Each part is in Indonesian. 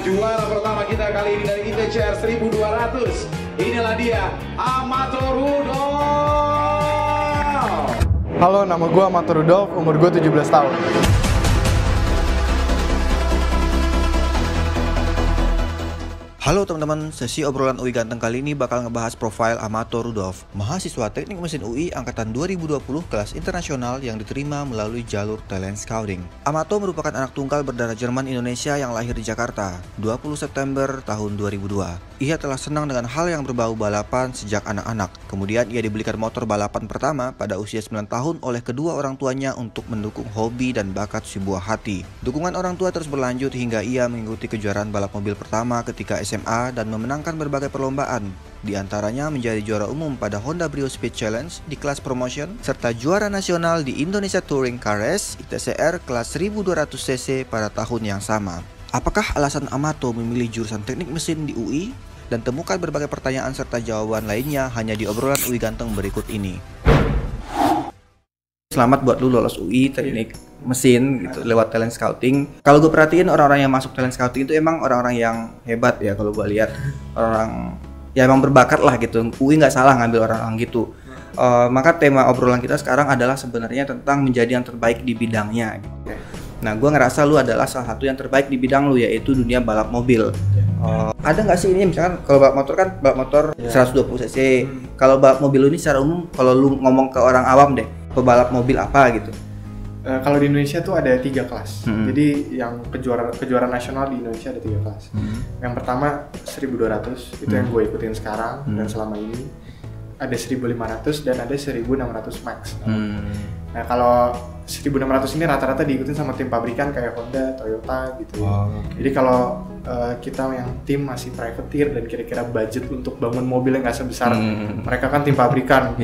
juara pertama kita kali ini dari ITCR 1200. Inilah dia, Amato Rudolf. Halo, nama gue Amato Rudolf, umur gue 17 tahun. Halo teman-teman, sesi obrolan UI Ganteng kali ini bakal ngebahas profil Amato Rudolf, mahasiswa Teknik Mesin UI angkatan 2020 kelas internasional yang diterima melalui jalur talent scouting. Amato merupakan anak tunggal berdarah Jerman Indonesia yang lahir di Jakarta 20 September tahun 2002. Ia telah senang dengan hal yang berbau balapan sejak anak-anak. Kemudian ia dibelikan motor balapan pertama pada usia 9 tahun oleh kedua orang tuanya untuk mendukung hobi dan bakat si buah hati. Dukungan orang tua terus berlanjut hingga ia mengikuti kejuaraan balap mobil pertama ketika SMA dan memenangkan berbagai perlombaan, di antaranya menjadi juara umum pada Honda Brio Speed Challenge di kelas promotion, serta juara nasional di Indonesia Touring Car Race ITCR kelas 1200cc pada tahun yang sama. Apakah alasan Amato memilih jurusan teknik mesin di UI? Dan temukan berbagai pertanyaan serta jawaban lainnya hanya di obrolan UI Ganteng berikut ini. Selamat buat lu lolos UI teknik mesin gitu lewat talent scouting. Kalau gue perhatiin orang-orang yang masuk talent scouting itu emang orang-orang yang hebat ya, kalau gue lihat orang ya emang berbakat lah gitu. UI nggak salah ngambil orang-orang gitu. Maka tema obrolan kita sekarang adalah sebenarnya tentang menjadi yang terbaik di bidangnya. Nah, gue ngerasa lu adalah salah satu yang terbaik di bidang lu, yaitu dunia balap mobil. Ada nggak sih ini misalkan kalau balap motor kan balap motor 120cc. Kalau balap mobil lu ini secara umum, kalau lu ngomong ke orang awam deh, pebalap mobil apa gitu? Kalau di Indonesia tuh ada 3 kelas. Jadi yang kejuaraan nasional di Indonesia ada 3 kelas. Yang pertama 1200, itu yang gue ikutin sekarang dan selama ini. Ada 1500 dan ada 1600 max. Nah, kalau 1600 ini rata-rata diikutin sama tim pabrikan kayak Honda, Toyota gitu. Jadi kalau kita yang tim masih privateer dan kira-kira budget untuk bangun mobil yang nggak sebesar mereka kan tim pabrikan,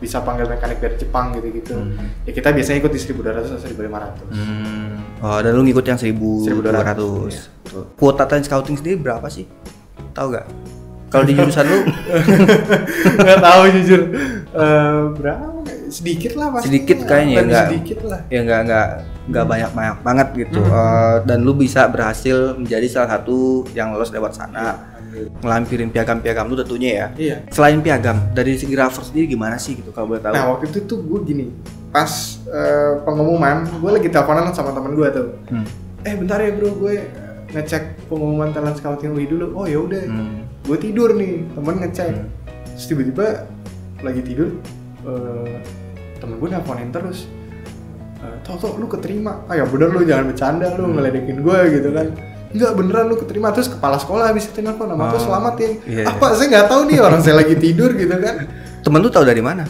bisa panggil mekanik dari Jepang gitu-gitu. Ya kita biasanya ikut di 1200 atau 1500. Dan lu ngikut yang 1200. Kuota talent scouting sendiri berapa sih? Tahu gak? Kalau di jurusan lu? Nggak tahu jujur. Berapa? Sedikit lah pasti. Sedikit kayaknya enggak. Sedikit lah. Ya enggak banyak banget gitu. Dan lu bisa berhasil menjadi salah satu yang lolos lewat sana. Ngelampirin piagam-piagam lu tentunya ya. Iya. Selain piagam, dari segi driver sendiri gimana sih gitu kalau boleh tahu? Nah, waktu itu tuh gue gini. Pas pengumuman, gue lagi teleponan sama temen gue tuh. Bentar ya bro, gue ngecek pengumuman talent scouting UI dulu. Oh ya udah. Gue tidur nih, temen ngecek. Terus tiba-tiba lagi tidur, temen gue nelfonin terus. Toto lu keterima. Ya bener lu, jangan bercanda lu, ngeledekin gue gitu kan. Enggak, beneran lu keterima. Terus kepala sekolah habis itu nelfon, nama tuh selamat ya. Apa saya nggak tahu nih, orang saya lagi tidur gitu kan. Temen lu tahu dari mana?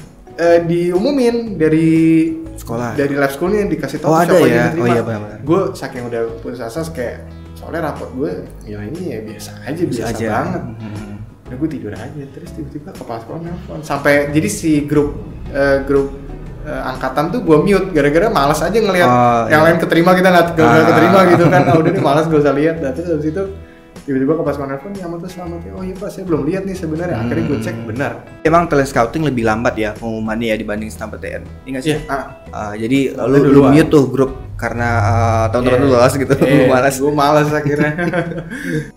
Diumumin dari sekolah, dari lab schoolnya dikasih tahu ada ya. Oh iya benar. Gue saking udah putus asa kayak, soalnya rapot gue ya ini ya biasa aja banget. Nah, gue tidur aja, terus tiba-tiba kepala sekolah nelfon. Sampai jadi si grup angkatan tuh gue mute gara-gara malas aja ngelihat yang lain keterima, kita nggak keterima gitu kan. Udah nih malas, gak usah lihat. Nah, terus habis itu tiba-tiba kepala sekolah nelfon, ya Amato selamat ya. Oh iya pak, saya belum lihat nih sebenarnya. Akhirnya gue cek, benar. Emang talent scouting lebih lambat ya pengumumannya ya dibanding SNMPTN. Ingat sih? Jadi lu mute tuh grup karena teman-teman lu lolos gitu. Lu malas. Gue malas akhirnya.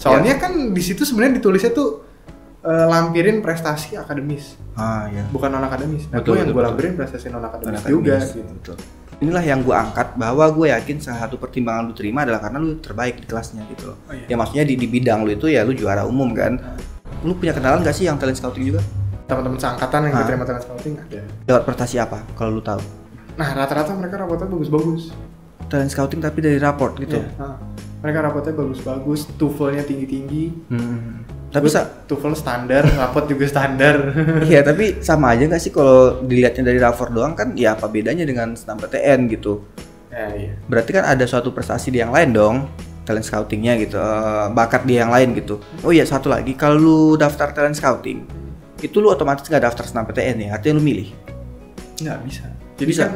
Soalnya kan di situ sebenarnya ditulisnya tuh lampirin prestasi akademis. Bukan non akademis. Nah, gue yang gue lampirin prestasi non akademis juga gitu. Inilah yang gue angkat, bahwa gue yakin salah satu pertimbangan lu terima adalah karena lu terbaik di kelasnya gitu loh. Ya maksudnya di bidang lu itu ya lu juara umum kan. Lu punya kenalan gak sih yang talent scouting juga? Teman-teman seangkatan yang diterima talent scouting ada. Lewat prestasi apa kalau lu tahu? Nah, rata-rata mereka rapotnya bagus-bagus. Talent scouting tapi dari raport gitu. Mereka rapotnya bagus-bagus, TOEFL-nya tinggi-tinggi. Tapi TOEFL standar, rapot juga standar. Iya, tapi sama aja nggak sih kalau dilihatnya dari rapor doang kan? Ya apa bedanya dengan SNMPTN gitu? Iya. Berarti kan ada suatu prestasi di yang lain dong, talent scoutingnya gitu, bakat di yang lain gitu. Oh iya, satu lagi, kalau lu daftar talent scouting, itu lu otomatis nggak daftar SNMPTN ya? Artinya lu milih? Nggak bisa. Jadi kan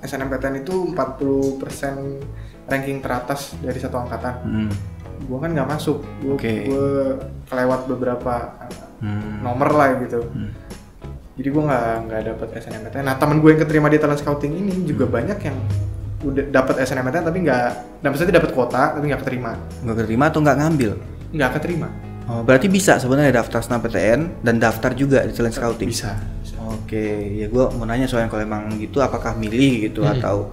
SNMPTN itu 40% ranking teratas dari satu angkatan. Gue kan nggak masuk, gue kelewat beberapa nomor lah gitu. Jadi gue nggak dapet SNMPTN. Nah, temen gue yang keterima di talent scouting ini juga banyak yang udah dapat SNMPTN tapi nggak, maksudnya dapat kuota tapi nggak keterima. Nggak keterima atau nggak ngambil? Nggak keterima. Oh, berarti bisa sebenarnya daftar SNMPTN dan daftar juga di talent scouting. Bisa. Oke, ya gue mau nanya soalnya kalau emang gitu apakah milih gitu atau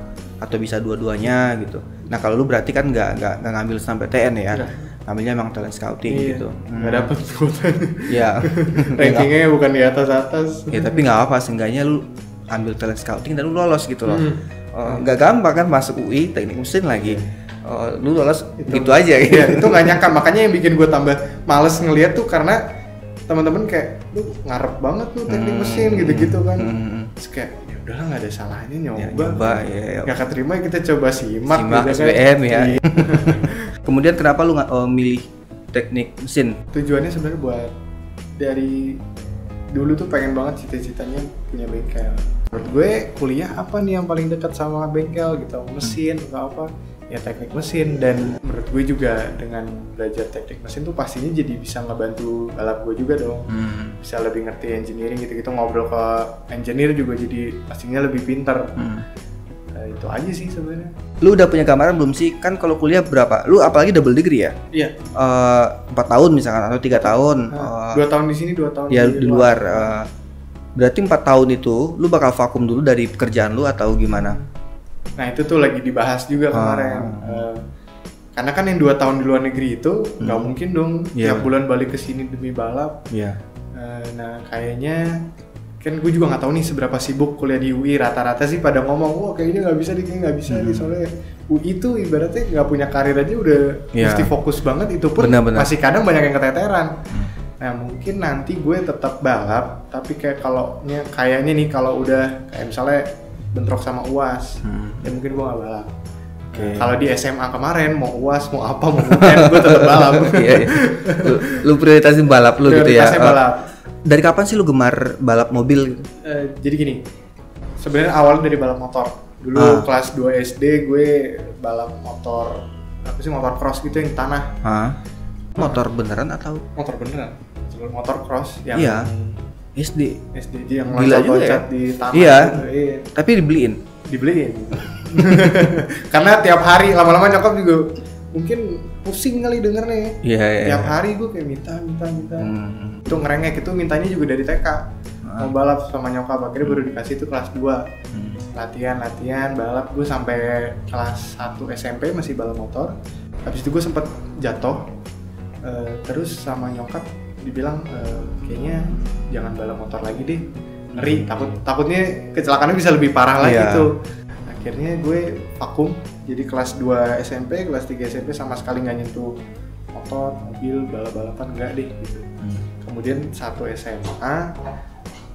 bisa dua-duanya gitu. Nah kalau lu berarti kan nggak ngambil SNMPTN ya, ngambilnya emang talent scouting gitu. Nggak dapat kuota. Ya. Rankingnya bukan di atas. Ya tapi nggak apa, seenggaknya lu ambil talent scouting dan lu lolos gitu loh. Nggak gampang kan masuk UI teknik mesin lagi. Lu lolos itu, gitu aja gitu. Ya, itu nggak nyangka, makanya yang bikin gue tambah males ngeliat tuh karena teman-teman kayak lu ngarep banget tuh teknik mesin gitu-gitu kan. Terus kayak ya udahlah nggak ada salahnya nyoba. Ya. Nggak keterima kita coba simak gitu SBM kan. ya. Kemudian kenapa lu nggak milih teknik mesin? Tujuannya sebenarnya buat dari dulu tuh pengen banget cita-citanya punya bengkel. Menurut gue kuliah apa nih yang paling dekat sama bengkel gitu, mesin atau apa? Ya teknik mesin. Dan menurut gue juga dengan belajar teknik mesin tuh pastinya jadi bisa ngebantu balap gue juga dong. Bisa lebih ngerti engineering gitu-gitu, ngobrol ke engineer juga jadi pastinya lebih pintar. Itu aja sih sebenarnya. Lu udah punya gambaran belum sih? Kan kalau kuliah berapa? Lu apalagi double degree ya? Iya. 4 tahun misalkan atau 3 tahun. 2 tahun di sini, 2 tahun ya, di luar. Berarti 4 tahun itu lu bakal vakum dulu dari pekerjaan lu atau gimana? Nah itu tuh lagi dibahas juga kemarin. Karena kan yang 2 tahun di luar negeri itu nggak mungkin dong tiap bulan balik ke sini demi balap. Nah kayaknya kan gue juga nggak tahu nih seberapa sibuk kuliah di UI. Rata-rata sih pada ngomong, wah kayaknya nggak bisa nggak bisa nih, soalnya UI tuh ibaratnya nggak punya karir aja udah mesti fokus banget, itu pun masih kadang banyak yang keteteran. Nah mungkin nanti gue tetap balap, tapi kayaknya nih kalau udah kayak misalnya bentrok sama UAS, ya mungkin gue nggak balap. Kalau di SMA kemarin mau UAS mau apa mau UN gue tetap balap. Lu prioritasin balap lu gitu ya. Balap. Dari kapan sih lu gemar balap mobil? Jadi gini, sebenarnya awalnya dari balap motor. Dulu kelas 2 SD gue balap motor, motor cross gitu yang di tanah. Motor beneran atau? Motor beneran, motor cross yang SD yang loncat-loncat di tanah. Iya. Gitu. Tapi dibeliin. Karena tiap hari lama-lama nyokap juga mungkin pusing kali dengernya. Tiap hari gue kayak minta. Itu ngerengek, itu mintanya juga dari TK. Mau balap sama nyokap, akhirnya baru dikasih itu kelas 2. Latihan balap gue sampai kelas 1 SMP masih balap motor. Habis itu gue sempet jatuh. Terus sama nyokap dibilang kayaknya jangan balap motor lagi deh, ngeri, takutnya kecelakaannya bisa lebih parah lagi tuh. Akhirnya gue vakum, jadi kelas 2 SMP, kelas 3 SMP sama sekali nggak nyentuh motor, mobil, balap-balapan enggak deh gitu. Kemudian 1 SMA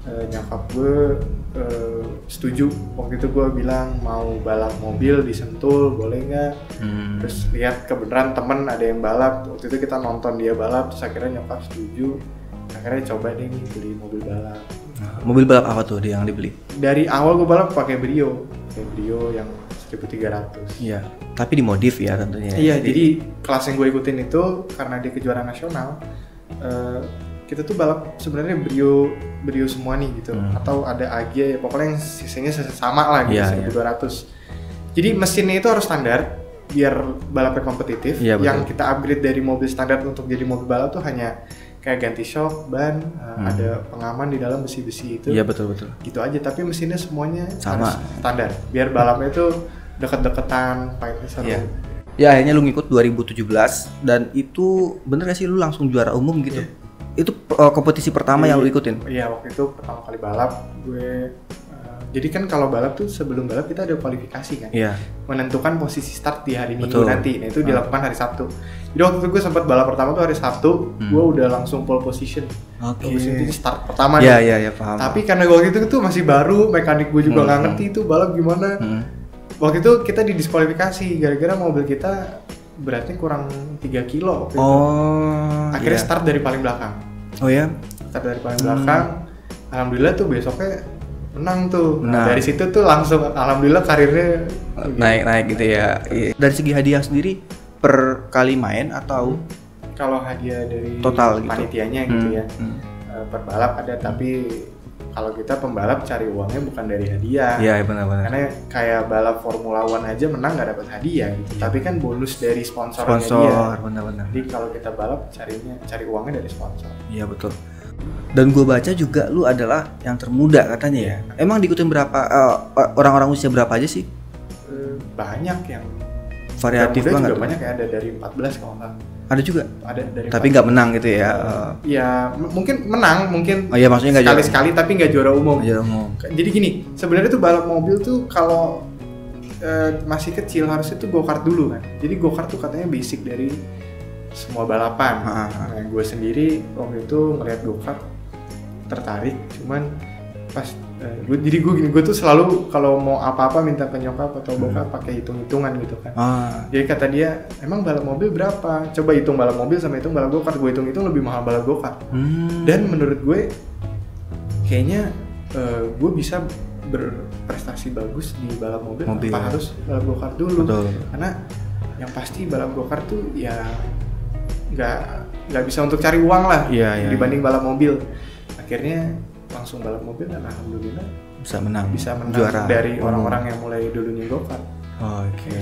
nyokap gue setuju. Waktu itu gue bilang mau balap mobil di Sentul, boleh nggak? Terus lihat kebenaran temen ada yang balap. Waktu itu kita nonton dia balap, terus akhirnya nyokap setuju. Akhirnya coba deh nih beli mobil balap. Mobil balap apa tuh yang dibeli? Dari awal gue balap pakai Brio yang 1300. Iya. Tapi dimodif ya tentunya. Iya, jadi kelas yang gue ikutin itu karena dia kejuaraan nasional. Kita tuh balap sebenarnya Brio semua nih gitu, atau ada AG ya, pokoknya yang sisanya sama lah gitu, 1200. Jadi mesinnya itu harus standar biar balapnya kompetitif. Yang kita upgrade dari mobil standar untuk jadi mobil balap tuh hanya kayak ganti shock, ban, ada pengaman di dalam besi-besi itu. Iya betul. Gitu aja, tapi mesinnya semuanya sama, harus standar biar balapnya itu deket-deketan, fight-nya seru. Ya akhirnya lu ngikut 2017 dan itu bener gak sih lu langsung juara umum gitu? Itu kompetisi pertama yang lu ikutin? Iya, waktu itu pertama kali balap gue. Jadi kan kalau balap tuh sebelum balap kita ada kualifikasi kan, menentukan posisi start di hari Minggu nanti. Nah itu dilakukan hari Sabtu. Jadi waktu itu gue sempat balap pertama tuh hari Sabtu, gue udah langsung pole position. Position itu start pertama nih. Iya paham. Tapi karena waktu itu tuh masih baru, mekanik gue juga nggak ngerti itu balap gimana. Waktu itu kita didiskualifikasi gara-gara mobil kita beratnya kurang 3 kilo. Akhirnya start dari paling belakang. Start dari paling belakang. Alhamdulillah tuh besoknya menang tuh. Dari situ tuh langsung alhamdulillah karirnya naik gitu ya. Dari segi hadiah sendiri per kali main atau kalau hadiah dari total panitianya gitu ya. Per balap ada, tapi Kalau kita pembalap cari uangnya bukan dari hadiah. Iya, benar-benar. Karena kayak balap Formula One aja menang nggak dapat hadiah gitu. Tapi kan bonus dari sponsornya dia. Sponsor, benar-benar. Jadi kalau kita balap cari uangnya dari sponsor. Iya, betul. Dan gue baca juga lu adalah yang termuda katanya ya. Emang diikutin berapa orang-orang usia berapa aja sih? Banyak yang Variatif yang muda banget. juga banyak ya, ada dari 14 kalau nggak. Ada juga. Ada dari Tapi nggak menang gitu ya. Ya mungkin menang, mungkin Oh iya, maksudnya nggak sekali-sekali tapi nggak juara umum. juara umum. Jadi gini, sebenarnya tuh balap mobil tuh kalau masih kecil harusnya tuh go-kart dulu kan. Jadi go-kart tuh katanya basic dari semua balapan. Nah, gue sendiri waktu itu ngeliat go-kart tertarik, cuman pas gue tuh selalu kalau mau apa-apa minta ke nyokap atau bokap pakai hitung-hitungan gitu kan. Jadi kata dia, emang balap mobil berapa? Coba hitung balap mobil sama hitung balap go-kart. Gue hitung-hitung lebih mahal balap go-kart. Dan menurut gue kayaknya gue bisa berprestasi bagus di balap mobil. Tanpa harus balap go-kart dulu. Betul. Karena yang pasti balap go-kart tuh ya nggak bisa untuk cari uang lah dibanding balap mobil. Akhirnya langsung balap mobil dan alhamdulillah bisa menang juara dari orang-orang yang mulai dulunya go-kart. Oke.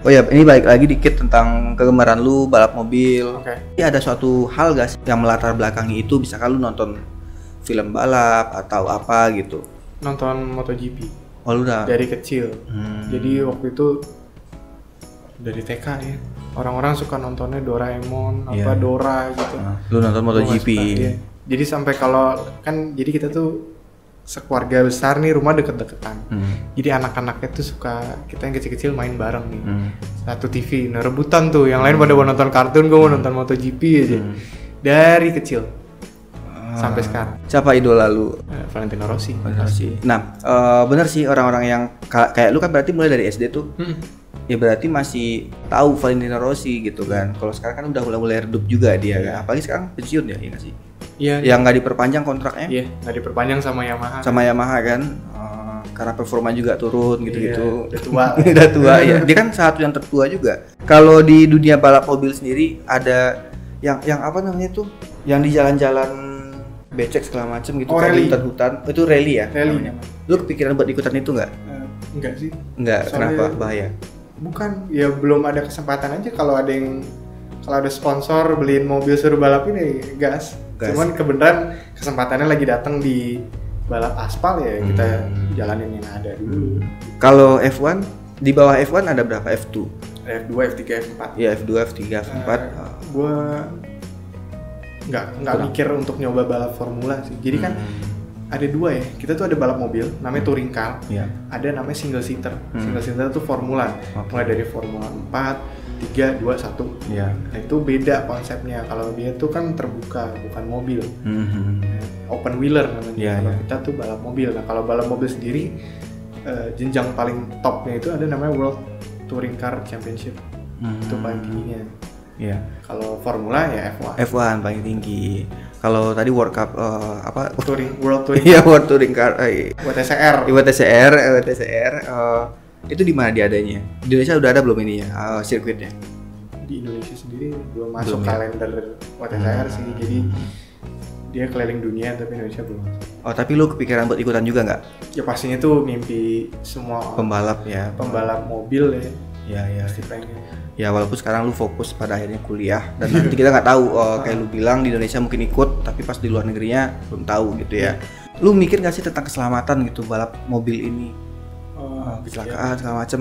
Oh ya, ini balik lagi dikit tentang kegemaran lu balap mobil. Ini ada suatu hal gak sih yang melatar belakangi itu? Bisa kan lu nonton film balap atau apa gitu? Nonton MotoGP. Oh, lu udah dari kecil. Jadi waktu itu dari TK ya. Orang-orang suka nontonnya Doraemon, Dora gitu. Lu nonton MotoGP. Jadi sampai kalau kan jadi kita tuh sekeluarga besar nih, rumah deket-deketan. Jadi anak-anaknya tuh suka, kita yang kecil-kecil main bareng nih. Satu TV, nah rebutan tuh. Yang lain pada mau nonton kartun, gue mau nonton MotoGP aja. Dari kecil sampai sekarang. Siapa idola lu? Valentino Rossi. Nah, bener sih orang-orang yang kayak lu kan berarti mulai dari SD tuh. Ya berarti masih tahu Valentino Rossi gitu kan. Kalau sekarang kan udah mulai redup juga dia kan. Apalagi sekarang pensiun ya, iya nggak sih? Iya. Yang nggak diperpanjang kontraknya? Iya, nggak diperpanjang sama Yamaha. Sama Yamaha kan. Karena performa juga turun gitu-gitu. Udah tua. Udah tua ya. Dia kan satu yang tertua juga. Kalau di dunia balap mobil sendiri ada yang apa namanya tuh? Yang di jalan-jalan becek segala macem gitu, kan di hutan-hutan. Itu rally ya? Rally. Lu kepikiran buat ikutan itu nggak? Enggak sih. Enggak. Kenapa? Bahaya? Bukan, ya belum ada kesempatan aja. Kalau ada sponsor beliin mobil suruh balap ini gas. Cuman kebenaran kesempatannya lagi datang di balap aspal ya, kita jalanin yang ada dulu. Kalau F1 di bawah F1 ada berapa? F2? F2, F3, F4. Iya, F2, F3, F4. Gua nggak mikir untuk nyoba balap formula sih. Jadi kan ada dua ya. Kita tuh ada balap mobil namanya touring car. Ada namanya single seater. Single seater tuh formula. Mulai dari Formula 4, 3, 2, 1. Nah, itu beda konsepnya. Kalau dia tuh kan terbuka, bukan mobil. Open wheeler namanya. Kalau kita tuh balap mobil. Nah, kalau balap mobil sendiri jenjang paling topnya itu ada namanya World Touring Car Championship. Itu paling tingginya. Kalau formula ya F1. F1 paling tinggi. Kalau tadi World Cup World Touring. Iya, World Touring Car. WTCR. Itu di mana diadanya? Di Indonesia udah ada belum ini ya sirkuitnya? Di Indonesia sendiri belum masuk kalender WTCR sih. Jadi dia keliling dunia tapi Indonesia belum masuk. Oh, tapi lu kepikiran buat ikutan juga nggak? Ya pastinya tuh mimpi semua pembalap ya. Pembalap mobil ya. Iya. Pasti pengen. Ya walaupun sekarang lu fokus pada akhirnya kuliah dan nanti kita nggak tahu kayak lu bilang di Indonesia mungkin ikut tapi pas di luar negerinya belum tahu gitu ya. Lu mikir nggak sih tentang keselamatan gitu balap mobil ini? Kecelakaan segala macam.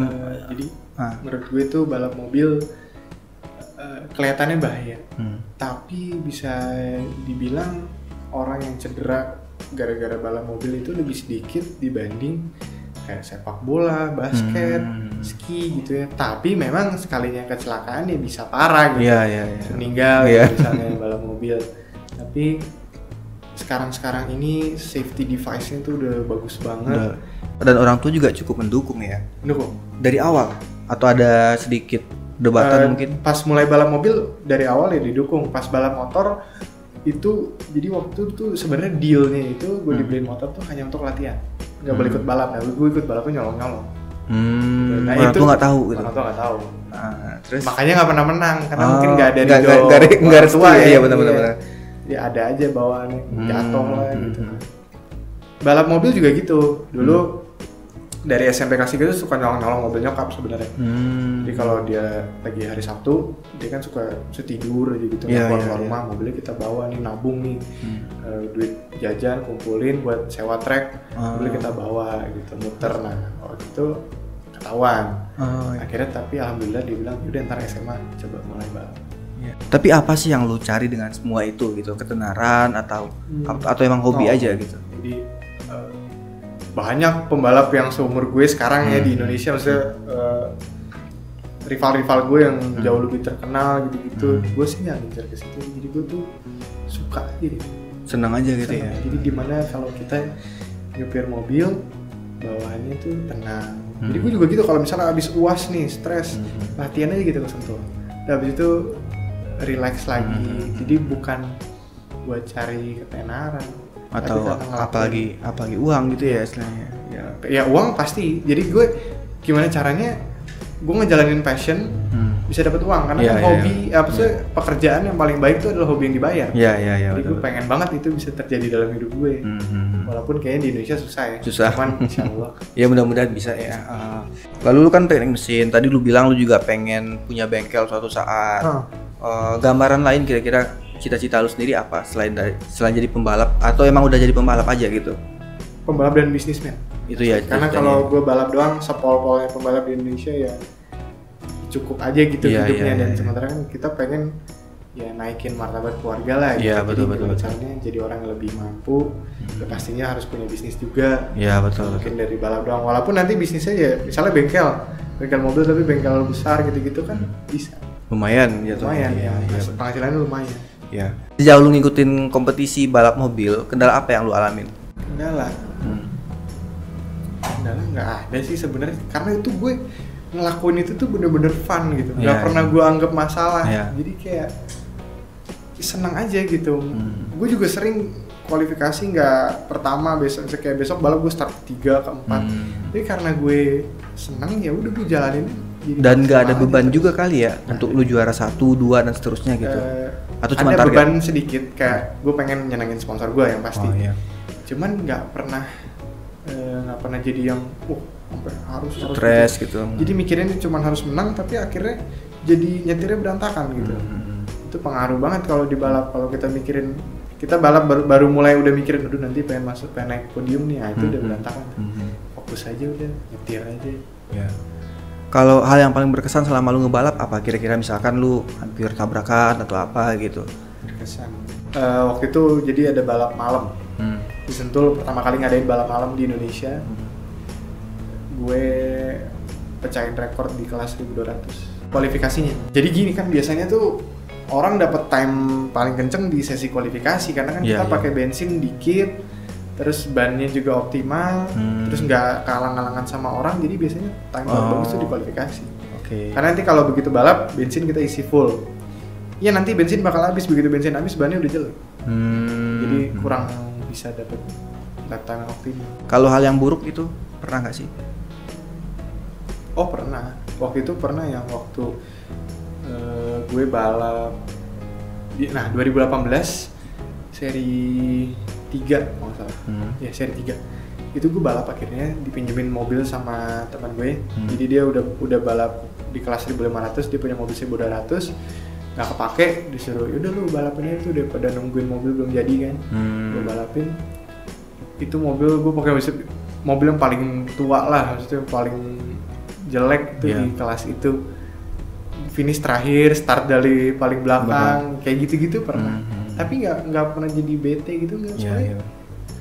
Jadi menurut gue tuh balap mobil kelihatannya bahaya, tapi bisa dibilang orang yang cedera gara-gara balap mobil itu lebih sedikit dibanding kayak sepak bola, basket, ski gitu ya. Tapi memang sekalinya kecelakaan ya bisa parah gitu. Meninggal misalnya balap mobil. Tapi sekarang ini safety device-nya tuh udah bagus banget. Dan orang tua juga cukup mendukung ya. Mendukung. Dari awal atau ada sedikit debatan mungkin? Pas mulai balap mobil dari awal ya didukung. Pas balap motor itu jadi waktu itu sebenarnya dealnya itu gue dibeliin motor tuh hanya untuk latihan. Nggak boleh ikut balap, nah gue ikut balapnya nyolong-nyolong. Nah orang itu nggak tahu gitu. Orang tua nggak tahu. Terus makanya nggak pernah menang karena mungkin nggak ada nggak tua ya. Iya benar-benar. Ya ada aja bawaannya jatuh lah gitu. balap mobil juga gitu. Dulu dari SMP kelas 3 tuh suka nyolong mobil nyokap sebenarnya. Jadi kalau dia lagi hari Sabtu, dia kan suka tidur aja gitu, keluar rumah, mobilnya kita bawa nih, nabung nih, duit jajan kumpulin buat sewa trek, mobilnya kita bawa gitu, muter. Nah waktu itu ketahuan. Akhirnya tapi alhamdulillah dia bilang, udah ntar SMA coba mulai balap. Tapi apa sih yang lu cari dengan semua itu gitu? Ketenaran atau emang hobi aja gitu? Jadi banyak pembalap yang seumur gue sekarang ya di Indonesia, maksudnya rival-rival gue yang jauh lebih terkenal gitu-gitu. Gue sih nggak ngincer ke situ, jadi gue tuh suka aja gitu. Senang aja gitu ya. Jadi dimana kalau kita nyetir mobil bawaannya tuh tenang. Jadi gue juga gitu, kalau misalnya abis UAS nih stres, latihan aja gitu ke Sentul. Dan abis itu relax lagi. Jadi bukan buat cari ketenaran atau apalagi uang gitu ya istilahnya. Ya uang pasti. Jadi gue gimana caranya gue ngejalanin passion bisa dapat uang, karena kan hobi apa sih, pekerjaan yang paling baik itu adalah hobi yang dibayar. Jadi gue pengen banget itu bisa terjadi dalam hidup gue. Walaupun kayaknya di Indonesia susah ya. Cuman insyaallah. Ya mudah-mudahan bisa ya. Lalu lu kan teknik mesin, tadi lu bilang lu juga pengen punya bengkel suatu saat. Gambaran lain kira-kira cita-cita lu sendiri apa selain jadi pembalap, atau emang udah jadi pembalap aja gitu? Pembalap dan bisnismen. Itu ya. Karena kalau gue balap doang, sepol-polnya pembalap di Indonesia ya cukup aja gitu hidupnya. Dan sementara kan kita pengen ya naikin martabat keluarga lah gitu. Iya betul. Caranya jadi orang yang lebih mampu, ya pastinya harus punya bisnis juga. Iya betul. Mungkin dari balap doang, walaupun nanti bisnisnya ya misalnya bengkel mobil tapi bengkel besar gitu-gitu kan bisa. Lumayan ya. Penghasilannya lumayan. Ya. Sejauh lu ngikutin kompetisi balap mobil, kendala apa yang lu alamin? Kendala nggak ada sih sebenarnya, karena itu gue ngelakuin itu tuh bener-bener fun gitu, nggak pernah gue anggap masalah. Jadi kayak senang aja gitu. Gue juga sering kualifikasi nggak pertama, besok balap gue start 3 ke 4. Jadi karena gue senang ya udah gue jalanin. Dan nggak ada beban juga kali ya untuk lu juara 1, 2 dan seterusnya gitu. Atau cuma ada target? Beban sedikit, kayak gue pengen nyenengin sponsor gue yang pasti. Cuman nggak pernah jadi yang sampai harus stres gitu. Jadi mikirnya cuma harus menang, tapi akhirnya jadi nyetirnya berantakan gitu. Itu pengaruh banget kalau di balap. Kalau kita mikirin, kita balap baru mulai udah mikirin, aduh nanti pengen naik podium nih, itu udah berantakan. Fokus aja udah, nyetir aja. Kalau hal yang paling berkesan selama lu ngebalap apa? Kira-kira misalkan lu hampir tabrakan atau apa gitu? Berkesan. Waktu itu jadi ada balap malam. Di Sentul pertama kali ngadain balap malam di Indonesia. Gue pecahin rekor di kelas 1200 kualifikasinya. Jadi gini kan, biasanya tuh orang dapat time paling kenceng di sesi kualifikasi, karena kan kita pakai bensin dikit, terus bannya juga optimal, terus nggak kalang-kalangan sama orang, jadi biasanya time bagus tuh di kualifikasi. Karena nanti kalau begitu balap, bensin kita isi full. Ya nanti bensin bakal habis, begitu bensin habis bannya udah jelek. Jadi kurang bisa dapat lap time optimal. Kalau hal yang buruk itu pernah nggak sih? Oh pernah. Waktu itu pernah yang waktu gue balap 2018 seri 3 kalau nggak salah. Ya seri 3. Itu gue balap akhirnya dipinjemin mobil sama teman gue. Jadi dia udah balap di kelas 1500, dia punya mobil 1200. Nggak kepake, disuruh yaudah lu balapin aja tuh daripada nungguin mobil belum jadi kan. Gue balapin itu mobil, gue pakai mobil yang paling tua lah, maksudnya yang paling jelek tuh di kelas itu. Finish terakhir, start dari paling belakang, kayak gitu-gitu pernah. Tapi nggak pernah jadi bete gitu, nggak. Soalnya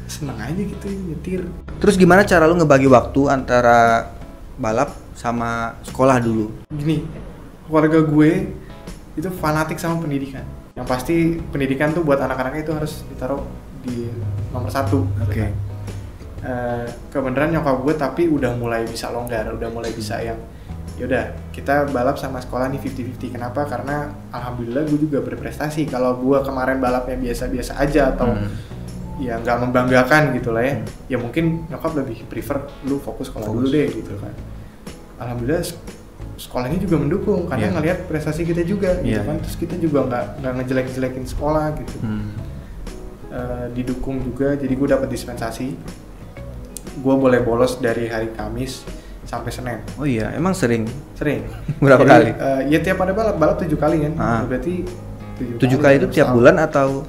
seneng aja gitu nyetir. Terus gimana cara lu ngebagi waktu antara balap sama sekolah dulu? Gini, keluarga gue itu fanatik sama pendidikan. Yang pasti pendidikan tuh buat anak-anaknya itu harus ditaruh di nomor 1. Kebenaran nyokap gue tapi udah mulai bisa longgar, udah mulai bisa yang yaudah kita balap sama sekolah nih 50-50. Kenapa? Karena alhamdulillah gue juga berprestasi. Kalau gue kemarin balapnya biasa-biasa aja atau ya nggak membanggakan gitu lah ya, ya mungkin nyokap lebih prefer lu fokus sekolah dulu deh gitu kan. Alhamdulillah sekolahnya juga mendukung karena ngelihat prestasi kita juga gitu kan. Terus kita juga nggak ngejelek-jelekin sekolah gitu. Didukung juga, jadi gue dapat dispensasi gue boleh bolos dari hari Kamis sampai Senin. Oh iya, emang sering? Sering. Berapa Jadi, kali? Ya tiap ada balap 7 kali kan. Berarti 7 kali itu tiap bulan atau?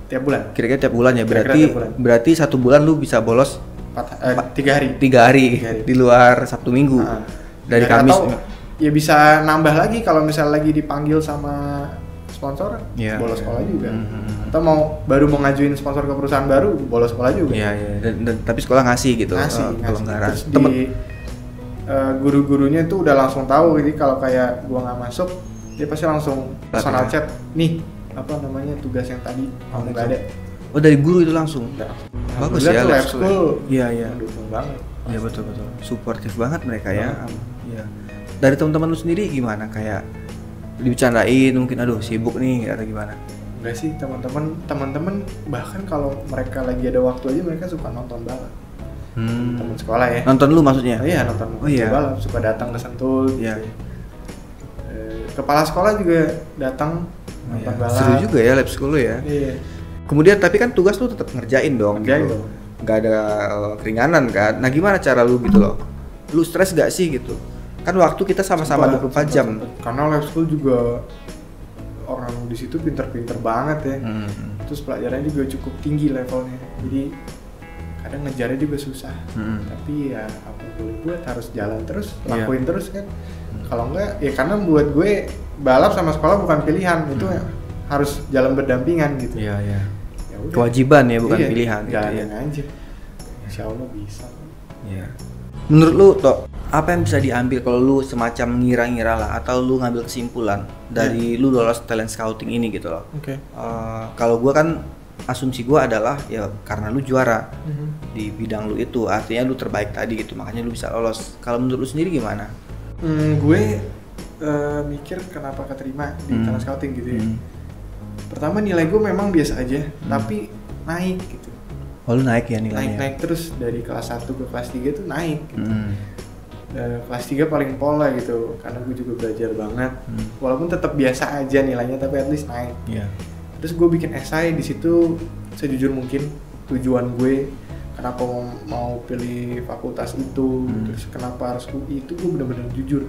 Tiap bulan. Kira-kira tiap bulan ya. Kira-kira Berarti 1 bulan lu bisa bolos 3 hari. 3 hari di luar Sabtu Minggu. Dari Kamis. Atau ya bisa nambah lagi kalau misalnya lagi dipanggil sama sponsor, bolos sekolah juga. Atau baru mau ngajuin sponsor ke perusahaan baru, bolos sekolah juga. Iya. Dan tapi sekolah ngasih gitu. Ngasih. Terus guru-gurunya itu udah langsung tahu. Jadi kalau kayak gua nggak masuk, dia pasti langsung personal chat. Nih, apa namanya, tugas yang tadi kamu nggak ada. Oh, dari guru itu langsung. Bagus ya, lab school. Iya. Mendukung banget. Iya, betul. Suportif banget mereka ya. Iya. Dari teman-teman lu sendiri gimana, kayak dibicarain mungkin aduh sibuk nih atau gimana? Enggak sih, teman-teman bahkan kalau mereka lagi ada waktu aja mereka suka nonton balap. Teman sekolah ya. Nonton lu maksudnya? Iya, nonton balap, suka datang ke Sentul. Iya. Kepala sekolah juga datang nonton balap. Seru juga ya lab school lu ya. Iya. Kemudian tapi kan tugas lu tetap ngerjain dong. Gitu. Nggak ada keringanan kan. Nah, gimana cara lu gitu loh? Lu stres gak sih gitu? Kan waktu kita sama-sama 24 jam. Karena lab school juga orang di situ pinter-pinter banget ya. Terus pelajarannya juga cukup tinggi levelnya. Jadi kadang ngejarnya juga susah. Tapi ya apa boleh buat, harus jalan terus, lakuin terus kan. Kalau enggak ya karena buat gue balap sama sekolah bukan pilihan, itu harus jalan berdampingan gitu. Iya. Kewajiban ya, bukan pilihan. Jalanin aja. Insya Allah bisa. Iya. Menurut lu Tok, apa yang bisa diambil kalau lu semacam ngira-ngira lah, atau lu ngambil kesimpulan dari lu lolos talent scouting ini gitu loh? Oke. Kalau gua kan asumsi gua adalah ya karena lu juara di bidang lu itu, artinya lu terbaik tadi gitu, makanya lu bisa lolos. Kalau menurut lu sendiri gimana? Gue mikir kenapa keterima di talent scouting gitu ya. Pertama nilai gue memang biasa aja, tapi naik gitu. Oh, lu naik ya nilainya? Naik terus dari kelas 1 ke kelas 3 tuh naik gitu. Kelas 3 paling pola gitu, karena gue juga belajar banget. Walaupun tetap biasa aja nilainya, tapi at least naik. Terus gue bikin esai di situ sejujur mungkin tujuan gue kenapa mau pilih fakultas itu, terus kenapa harus UI, itu gue benar-benar jujur.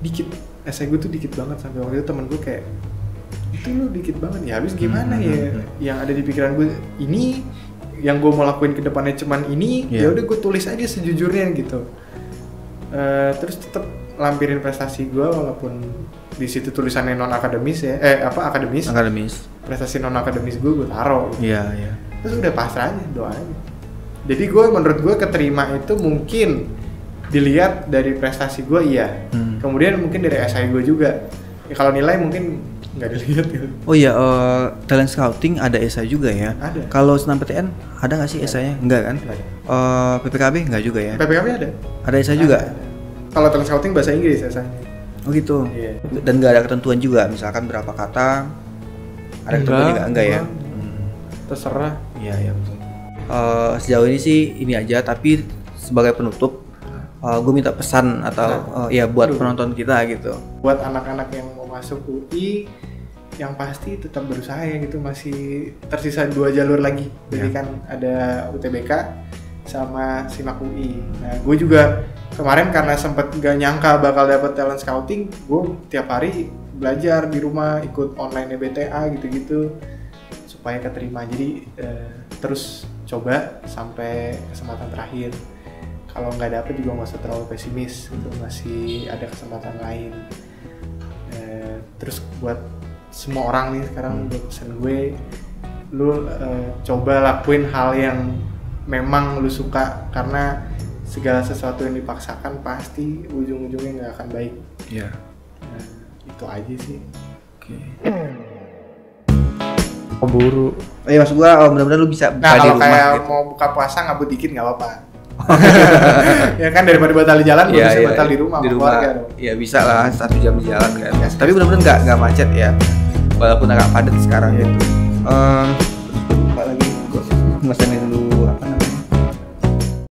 Dikit, esai gue tuh dikit banget, sampai waktu itu temen gue kayak, itu lu dikit banget ya, habis gimana ya? Yang ada di pikiran gue ini, yang gue mau lakuin ke depannya cuman ini, ya udah gue tulis aja sejujurnya gitu. Terus tetap lampirin prestasi gue walaupun di situ tulisannya non akademis ya, akademis. Prestasi non akademis gue taruh. Iya. Terus udah pasrah aja, doa aja. Jadi menurut gue keterima itu mungkin dilihat dari prestasi gue iya. Kemudian mungkin dari esai gue juga. Ya, kalau nilai mungkin nggak dilihat gitu. Oh iya, talent scouting ada esai juga ya? Ada. Kalau SNMPTN ada nggak sih esainya? Enggak kan? PPKB nggak juga ya? PPKB ada. Ada esai juga? Ada. Kalau talent scouting bahasa Inggris esainya. Oh gitu? Iya. Dan nggak ada ketentuan juga? Misalkan berapa kata? Ada ketentuan juga? Enggak ya? Terserah. Iya betul. Sejauh ini sih ini aja, tapi sebagai penutup gue minta pesan atau buat penonton kita gitu. Buat anak-anak yang mau masuk UI, yang pasti tetap berusaha ya gitu, masih tersisa 2 jalur lagi. Jadi kan ada UTBK sama SIMAK UI. Nah, gue juga kemarin karena sempet gak nyangka bakal dapet talent scouting, gue tiap hari belajar di rumah, ikut online BTA gitu-gitu supaya keterima. Jadi terus coba sampai kesempatan terakhir. Kalau nggak dapet juga nggak usah terlalu pesimis gitu, masih ada kesempatan lain. Terus buat semua orang nih sekarang pesan gue, lu coba lakuin hal yang memang lu suka, karena segala sesuatu yang dipaksakan pasti ujung-ujungnya nggak akan baik. Iya. Nah, itu aja sih. Oke. Keburu. Iya, maksud gua mudah-mudahan lu bisa buka di rumah. Nah, kalau kayak gitu. mau buka puasa ngabut dikit nggak apa-apa. Ya kan, daripada batal di jalan, bisa batal di rumah. Iya bisa lah, 1 jam di jalan kan. Tapi benar-benar nggak macet ya, walaupun agak padat sekarang gitu. Lupa lagi, gue